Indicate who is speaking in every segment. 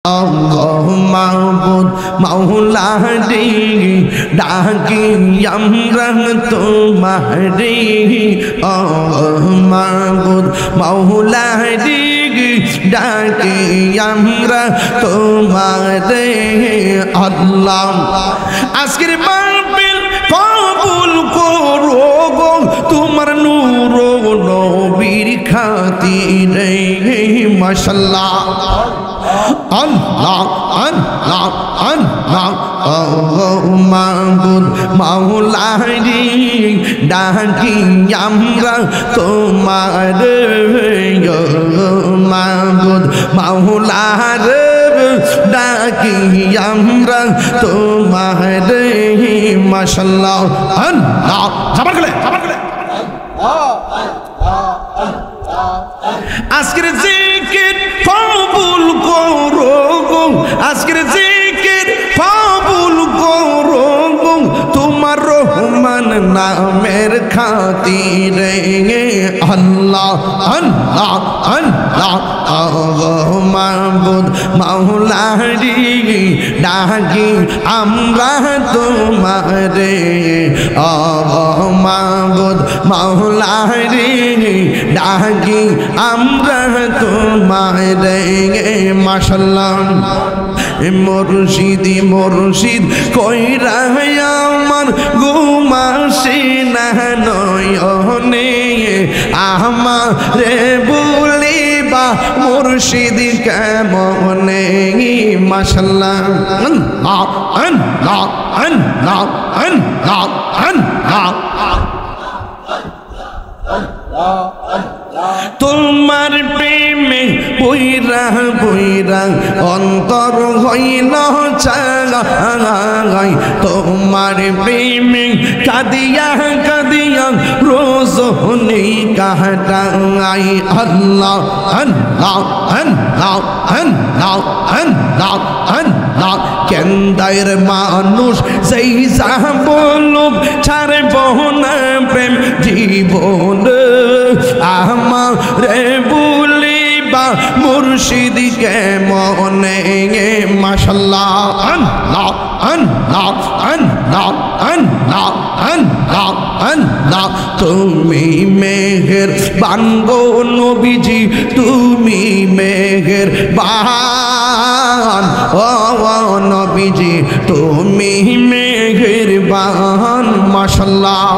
Speaker 1: মাহবুব মাওলা রে ডাকি আমরা তোমারে ও মাহবুব মাওলা রে ডাকি আমরা তোমারে আল্লাহ আজকের মাহফিল কবুল করো গো তোমার নূর নবীর খাতিরে মাশাআল্লাহ আল্লাহ আল্লাহ আল্লাহ ও মাহবুব মাওলা রে ডাকি আমরা তোমারে ও মাহবুব মাওলা রে ডাকি আমরা তোমারে মাশাআল্লাহ আল্লাহ সাবার গলে আজকের জিকির কবুল করো গো আজকের জিকির কবুল করো গো তোমার রহমান নামের খাতিরে আল্লাহ আল্লাহ আল্লাহ ও মাহবুব মাওলা রে ডাকি আমরা তোমারে ও মাহবুব মাওলা রে ডাকি আমরা তোমারে মাশাআল্লাহ মুর্শিদি মুর্শিদ কইরা আমার ঘুমাসে না নয়নে আমারে বলিবা মুর্শিদ কেমনে মাশাআল্লাহ আল্লাহ আল্লাহ আল্লাহ আল্লাহ আল্লাহ তোমার প্রেমে বইরা বইরা অন্তর হইল চাই তোমার প্রেমে কাদিয়া কাদিয়া রোজ নেই কাটাই আল্লাহ আল্লাহ আল্লাহ আল্লাহ আল্লাহ আল্লাহ কেন্দায়ের মানুষ সেই যা বলুক ছাড়ে বহনা প্রেম জীবন আমারে বলিবা মুর্শিদ কেমনে মাশাআল্লাহ আল্লাহ আল্লাহ আল্লাহ আল্লাহ আল্লাহ আল্লাহ তুমি মেহেরবান গো নবীজি তুমি মেহেরবান ও নবীজি তুমি মেহেরবান মাশাআল্লাহ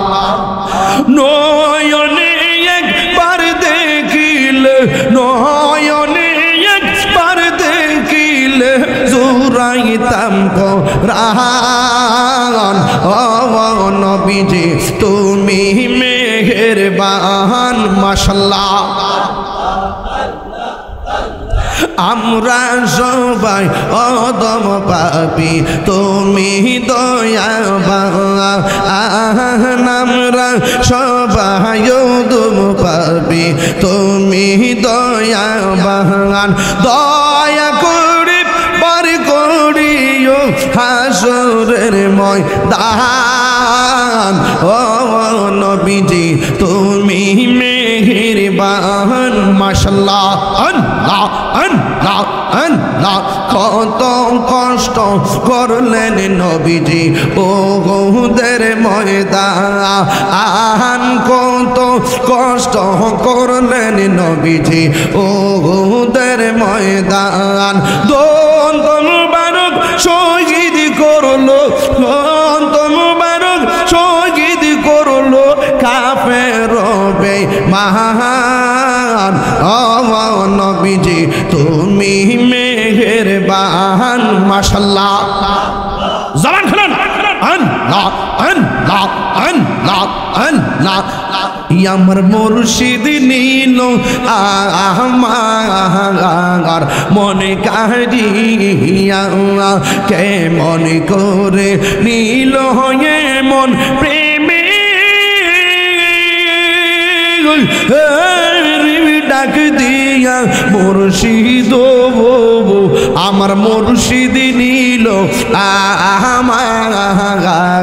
Speaker 1: নয়নে একবার দেখিলে নয়নে একবার দেখিলে জুরাইতাম কোরআন ও নবীজি তুমি মেহেরবান মাশাআল্লাহ আমরা সবাই অদম পাপী তুমি দয়াবান আমরা সবাই অদম পাপী তুমি দয়াবান দয়া করে পার করিও হাসরের ময়দান ও নবীজি তুমি মেহেরবান মাশাআল্লাহ আল্লাহ আল্লাহ আল্লাহ কত কষ্ট করলেন নবীজি ওহুদের ময়দান কত কষ্ট করলেন নবীজি ওহুদের ময়দান দন্ত মুবারক শহীদ করলো দন্ত মুবারক শহীদ করলো কাফের বেঈমান ও নবীজি তুমি মেহেরবান মাশাআল্লাহ জবান খুলুন আল্লাহ আল্লাহ আল্লাহ আল্লাহ আমার মুর্শিদ নীল আমার মনে কাহিয়া কে মনে করে নীল হয়ে মন প্রেমে ডাক দিয়া মুর্শিদ আমার মুর্শিদ নীল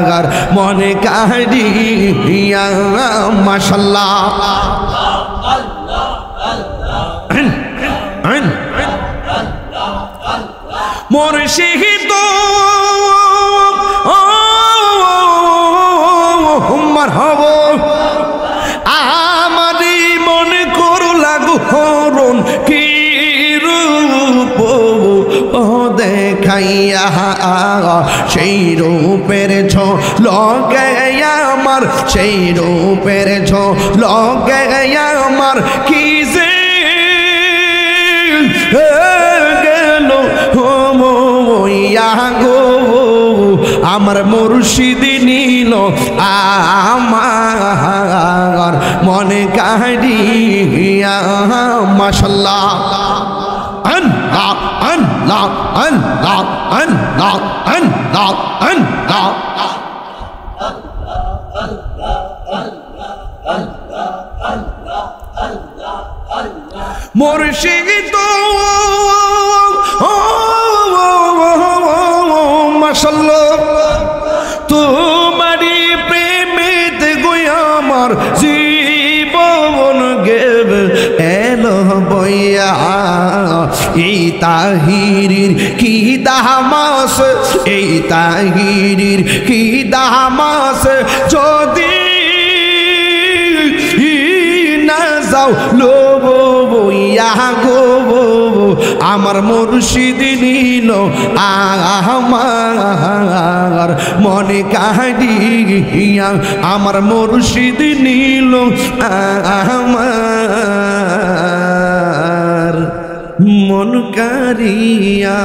Speaker 1: আমার মনে কাহিয়া মাশাআল্লাহ মুর্শিদ মারহাবা আমারি মনে করো লাগু হরণ কি রূপ ও দেখাইয়া সেই রূপের ঝলকে আমার সেই রূপের ঝলকে আমার কি যে গেল গো আমার মুর্শিদ নিল আমার মনে কাহিয়া মাশাআল্লাহ আল্লাহ আল্লাহ আল্লাহ আল্লাহ আল্লাহ আল্লাহ মুর্শিদ মাশাআল্লাহ তোমারি প্রেমেতে গো আমার জীবন গেবে এলো বইয়া এই তাহিরির কি দামাস এই তাহিরির কি দামাস যদি না যাও লোব বইয়া গো আমার মুর্শিদ নিল আমার মনে কাহিয়া আমার মুর্শিদ নিল আমার মন কারিয়া।